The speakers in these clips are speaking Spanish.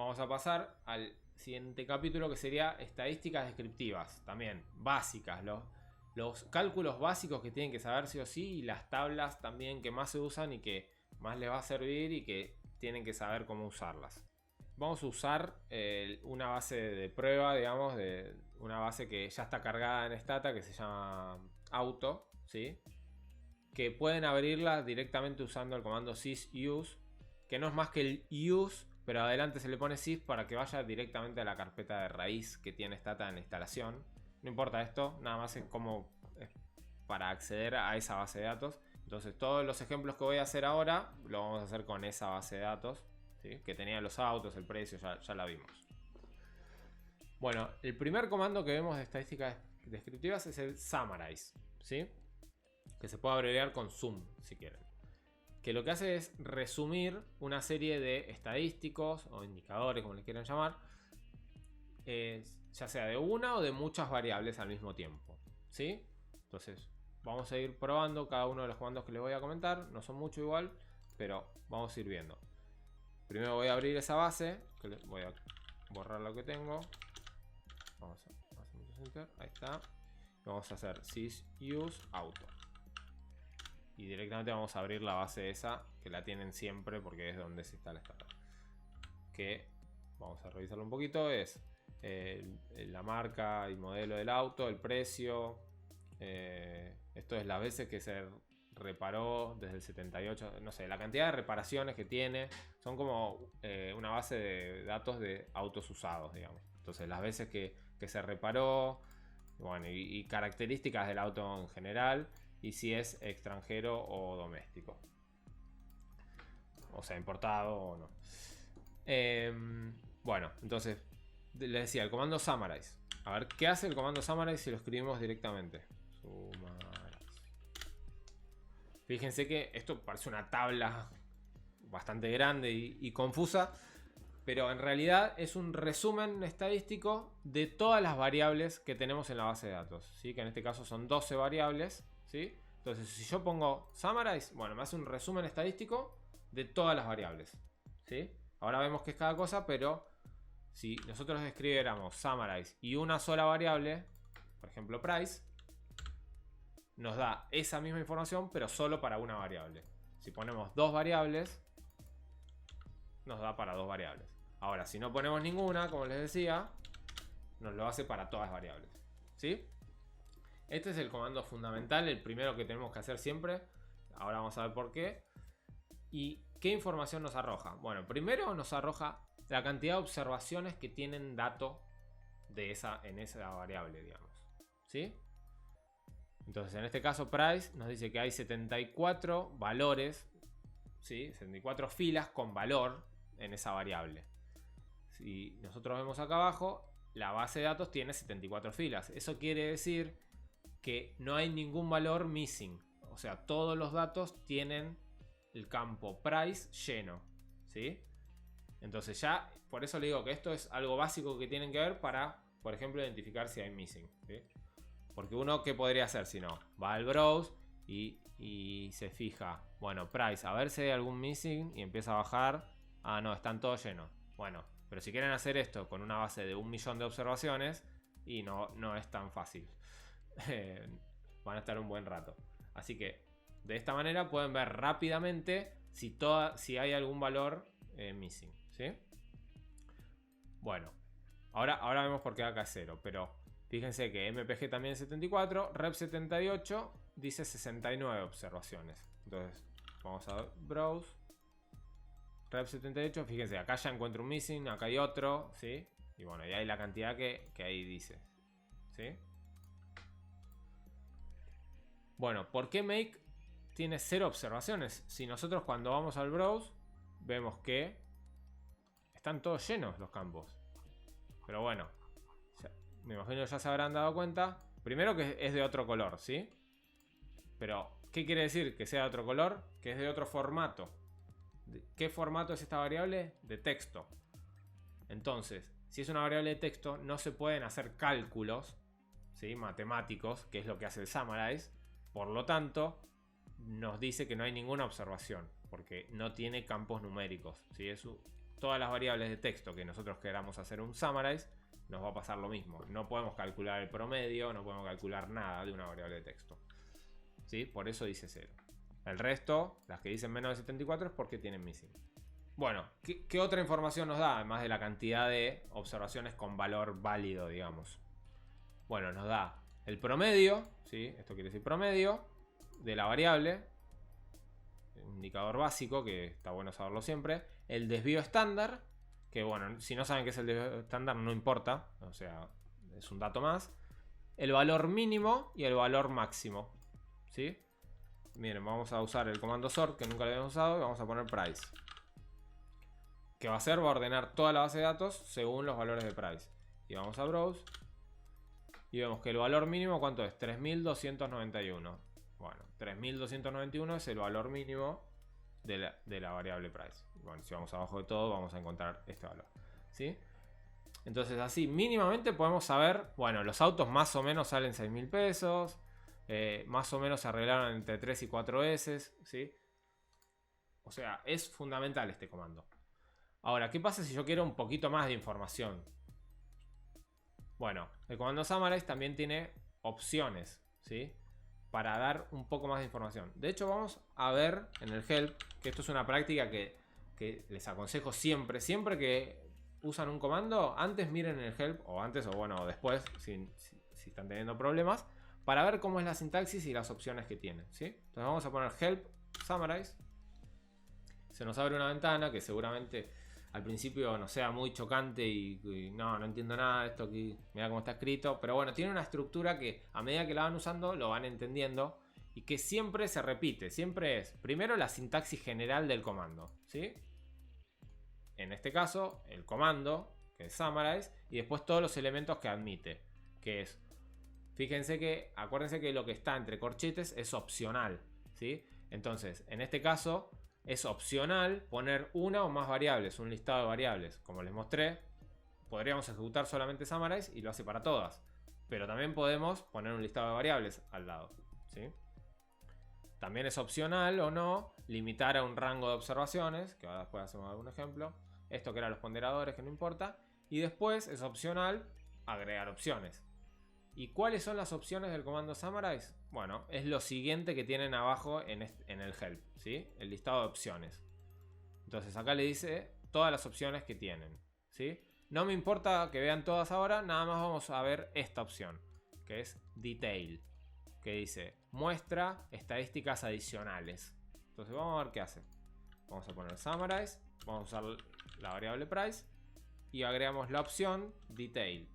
vamos a pasar al siguiente capítulo, que sería estadísticas descriptivas, también básicas, los cálculos básicos que tienen que saber sí o sí, y las tablas también que más se usan y que más les va a servir y que tienen que saber cómo usarlas. Vamos a usar una base de prueba, digamos, de una base que ya está cargada en Stata, que se llama auto, ¿sí? Que pueden abrirla directamente usando el comando sysuse, que no es más que el use, pero adelante se le pone sys para que vaya directamente a la carpeta de raíz que tiene Stata en instalación. No importa esto, nada más es como para acceder a esa base de datos. Entonces todos los ejemplos que voy a hacer ahora lo vamos a hacer con esa base de datos, ¿sí? Que tenía los autos, el precio, ya la vimos. Bueno, el primer comando que vemos de estadísticas descriptivas es el summarize, ¿sí? Que se puede abreviar con sum si quieren. Que lo que hace es resumir una serie de estadísticos o indicadores, como les quieran llamar, ya sea de una o de muchas variables al mismo tiempo, ¿sí? Entonces vamos a ir probando cada uno de los comandos que les voy a comentar. No son mucho igual, pero vamos a ir viendo. Primero voy a abrir esa base, que voy a borrar lo que tengo. Vamos a hacer mucho enter, ahí está. Vamos a hacer sysuse auto. Y directamente vamos a abrir la base esa, que la tienen siempre porque es donde se instala esta. Que vamos a revisarlo un poquito. Es la marca y modelo del auto, el precio. Esto es las veces que se reparó desde el 78. No sé, la cantidad de reparaciones que tiene. Son como una base de datos de autos usados, digamos. Entonces las veces que se reparó. Bueno, y características del auto en general. Y si es extranjero o doméstico. O sea, importado o no. Bueno, entonces les decía, el comando summarize. A ver, ¿qué hace el comando summarize si lo escribimos directamente? Summarize. Fíjense que esto parece una tabla bastante grande y confusa. Pero en realidad es un resumen estadístico de todas las variables que tenemos en la base de datos, ¿sí? Que en este caso son 12 variables, ¿sí? Entonces si yo pongo summarize, bueno, me hace un resumen estadístico de todas las variables, ¿sí? Ahora vemos qué es cada cosa, pero si nosotros escribiéramos summarize y una sola variable, por ejemplo price, nos da esa misma información pero solo para una variable. Si ponemos dos variables, nos da para dos variables. Ahora, si no ponemos ninguna, como les decía, nos lo hace para todas las variables, ¿sí? Este es el comando fundamental, el primero que tenemos que hacer siempre. Ahora vamos a ver por qué. ¿Y qué información nos arroja? Bueno, primero nos arroja la cantidad de observaciones que tienen dato en esa variable, digamos, ¿sí? Entonces, en este caso, price nos dice que hay 74 valores, ¿sí? 74 filas con valor en esa variable. Si nosotros vemos acá abajo, la base de datos tiene 74 filas. Eso quiere decir que no hay ningún valor missing. O sea, todos los datos tienen el campo price lleno, ¿sí? Entonces ya, por eso le digo que esto es algo básico que tienen que ver para, por ejemplo, identificar si hay missing, ¿sí? Porque uno, ¿qué podría hacer si no? Va al browse y se fija, bueno, price, a ver si hay algún missing y empieza a bajar. Ah, no, están todos llenos. Bueno, pero si quieren hacer esto con una base de 1 millón de observaciones, y no es tan fácil. Van a estar un buen rato. Así que de esta manera pueden ver rápidamente si hay algún valor missing, ¿sí? Bueno, ahora vemos por qué acá es 0, pero fíjense que MPG también es 74, Rep 78 dice 69 observaciones. Entonces vamos a browse, Rep 78, fíjense, acá ya encuentro un missing, acá hay otro, ¿sí? Y bueno, y hay la cantidad que ahí dice, ¿sí? Bueno, ¿por qué Make tiene 0 observaciones? Si nosotros cuando vamos al browse vemos que están todos llenos los campos. Pero bueno, me imagino que ya se habrán dado cuenta. Primero que es de otro color, ¿sí? Pero, ¿qué quiere decir que sea de otro color? Que es de otro formato. ¿Qué formato es esta variable? De texto. Entonces, si es una variable de texto, no se pueden hacer cálculos, ¿sí? Matemáticos, que es lo que hace el summarize. Por lo tanto, nos dice que no hay ninguna observación, porque no tiene campos numéricos, ¿sí? Es todas las variables de texto que nosotros queramos hacer un summarize, nos va a pasar lo mismo. No podemos calcular el promedio, no podemos calcular nada de una variable de texto. ¿Sí? Por eso dice 0. El resto, las que dicen menos de 74, es porque tienen missing. Bueno, ¿qué otra información nos da? Además de la cantidad de observaciones con valor válido, digamos. Bueno, nos da el promedio, ¿sí? Esto quiere decir promedio de la variable. Un indicador básico, que está bueno saberlo siempre. El desvío estándar, que bueno, si no saben qué es el desvío estándar no importa, o sea, es un dato más. El valor mínimo y el valor máximo, ¿sí? Miren, vamos a usar el comando sort, que nunca lo habíamos usado, y vamos a poner price. ¿Qué va a hacer? Va a ordenar toda la base de datos según los valores de price. Y vamos a browse. Y vemos que el valor mínimo, ¿cuánto es? 3291. Bueno, 3291 es el valor mínimo de la variable price. Bueno, si vamos abajo de todo, vamos a encontrar este valor, ¿sí? Entonces, así, mínimamente podemos saber, bueno, los autos más o menos salen 6.000 pesos. Más o menos se arreglaron entre 3 y 4 S, ¿sí? O sea, es fundamental este comando. Ahora, ¿qué pasa si yo quiero un poquito más de información? Bueno, el comando summarize también tiene opciones, ¿sí? Para dar un poco más de información. De hecho, vamos a ver en el help, que esto es una práctica que les aconsejo siempre. Siempre que usan un comando, antes miren en el help, o antes o bueno, después, si están teniendo problemas, para ver cómo es la sintaxis y las opciones que tienen, ¿sí? Entonces vamos a poner help summarize. Se nos abre una ventana que seguramente al principio no sea muy chocante y no entiendo nada de esto aquí, mira cómo está escrito, pero bueno, tiene una estructura que a medida que la van usando lo van entendiendo y que siempre se repite, siempre es primero la sintaxis general del comando, ¿sí? En este caso, el comando, que es summarize, y después todos los elementos que admite, que es, fíjense que, acuérdense que lo que está entre corchetes es opcional, ¿sí? Entonces, en este caso es opcional poner una o más variables, un listado de variables. Como les mostré, podríamos ejecutar solamente summarize y lo hace para todas. Pero también podemos poner un listado de variables al lado, ¿sí? También es opcional o no limitar a un rango de observaciones, que ahora después hacemos algún ejemplo. Esto que eran los ponderadores, que no importa. Y después es opcional agregar opciones. ¿Y cuáles son las opciones del comando summarize? Bueno, es lo siguiente que tienen abajo en el help, ¿sí? El listado de opciones. Entonces acá le dice todas las opciones que tienen, ¿sí? No me importa que vean todas ahora, nada más vamos a ver esta opción, que es detail, que dice muestra estadísticas adicionales. Entonces vamos a ver qué hace. Vamos a poner summarize, vamos a usar la variable price y agregamos la opción detail,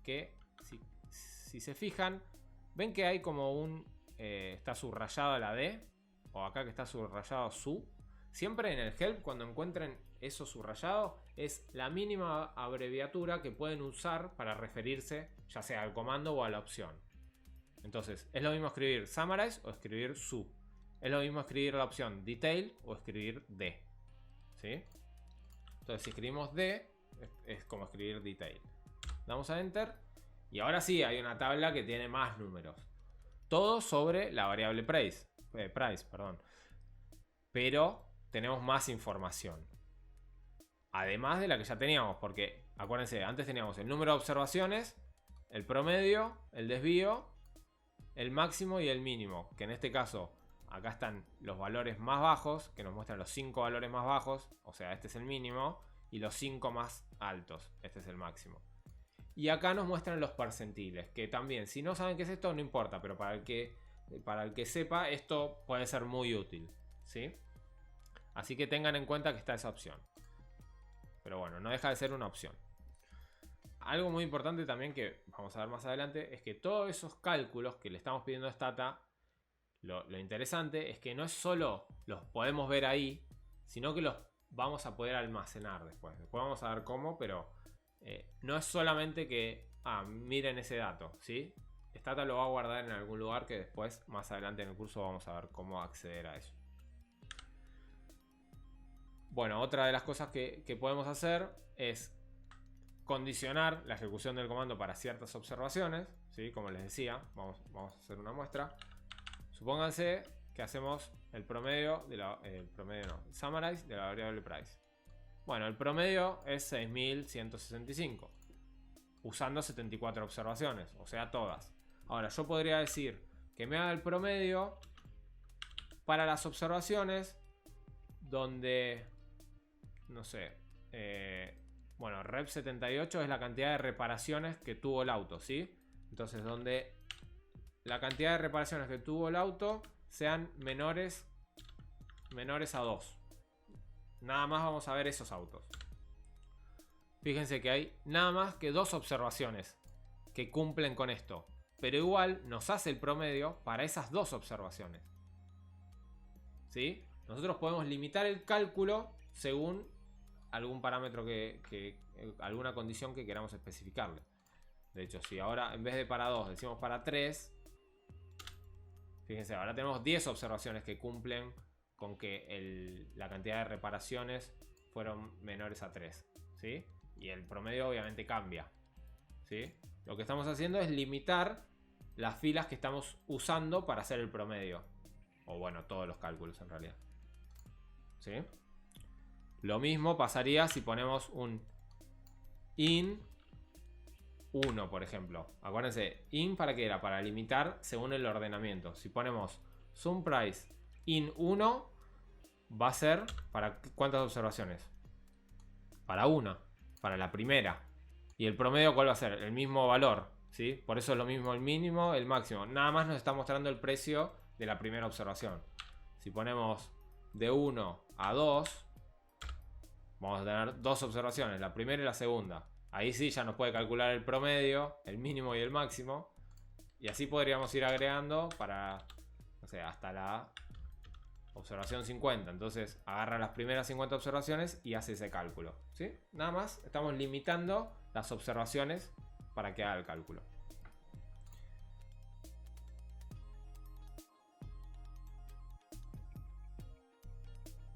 que si se fijan, ven que hay como un está subrayada la D, o acá que está subrayado su. Siempre en el help, cuando encuentren eso subrayado, es la mínima abreviatura que pueden usar para referirse ya sea al comando o a la opción. Entonces, es lo mismo escribir summarize o escribir su. Es lo mismo escribir la opción detail o escribir D, ¿sí? Entonces, si escribimos D, es como escribir detail. Damos a enter. Y ahora sí, hay una tabla que tiene más números. Todo sobre la variable price, perdón. Pero tenemos más información. Además de la que ya teníamos, porque acuérdense, antes teníamos el número de observaciones, el promedio, el desvío, el máximo y el mínimo. Que en este caso, acá están los valores más bajos, que nos muestran los 5 valores más bajos. O sea, este es el mínimo. Y los 5 más altos, este es el máximo. Y acá nos muestran los percentiles, que también, si no saben qué es esto, no importa, pero para el que sepa, esto puede ser muy útil, ¿sí? Así que tengan en cuenta que está esa opción. Pero bueno, no deja de ser una opción. Algo muy importante también que vamos a ver más adelante es que todos esos cálculos que le estamos pidiendo a Stata, lo interesante es que no es solo los podemos ver ahí, sino que los vamos a poder almacenar después. Después vamos a ver cómo, pero no es solamente que miren ese dato, ¿sí? Stata lo va a guardar en algún lugar que después, más adelante en el curso, vamos a ver cómo acceder a eso. Bueno, otra de las cosas que podemos hacer es condicionar la ejecución del comando para ciertas observaciones, ¿sí? Como les decía, vamos a hacer una muestra. Supónganse que hacemos el promedio de el summarize de la variable price. Bueno, el promedio es 6165. Usando 74 observaciones, o sea, todas. Ahora, yo podría decir que me haga el promedio para las observaciones donde, no sé, bueno, rep 78 es la cantidad de reparaciones que tuvo el auto, ¿sí? Entonces, donde la cantidad de reparaciones que tuvo el auto sean menores a 2. Nada más vamos a ver esos autos. Fíjense que hay nada más que 2 observaciones que cumplen con esto. Pero igual nos hace el promedio para esas 2 observaciones. ¿Sí? Nosotros podemos limitar el cálculo según algún parámetro alguna condición que queramos especificarle. De hecho, si ahora en vez de para 2 decimos para 3, fíjense, ahora tenemos 10 observaciones que cumplen con que la cantidad de reparaciones fueron menores a 3. ¿Sí? Y el promedio obviamente cambia. ¿Sí? Lo que estamos haciendo es limitar las filas que estamos usando para hacer el promedio. O bueno, todos los cálculos en realidad. ¿Sí? Lo mismo pasaría si ponemos un in 1, por ejemplo. Acuérdense, in para qué era, para limitar según el ordenamiento. Si ponemos sum price in 1, va a ser para ¿cuántas observaciones? Para una, para la primera. Y el promedio, ¿cuál va a ser? El mismo valor, ¿sí? Por eso es lo mismo el mínimo, el máximo. Nada más nos está mostrando el precio de la primera observación. Si ponemos de 1 a 2, vamos a tener 2 observaciones, la primera y la segunda. Ahí sí ya nos puede calcular el promedio, el mínimo y el máximo. Y así podríamos ir agregando para, no sé, hasta la observación 50. Entonces agarra las primeras 50 observaciones y hace ese cálculo, ¿sí? Nada más estamos limitando las observaciones para que haga el cálculo.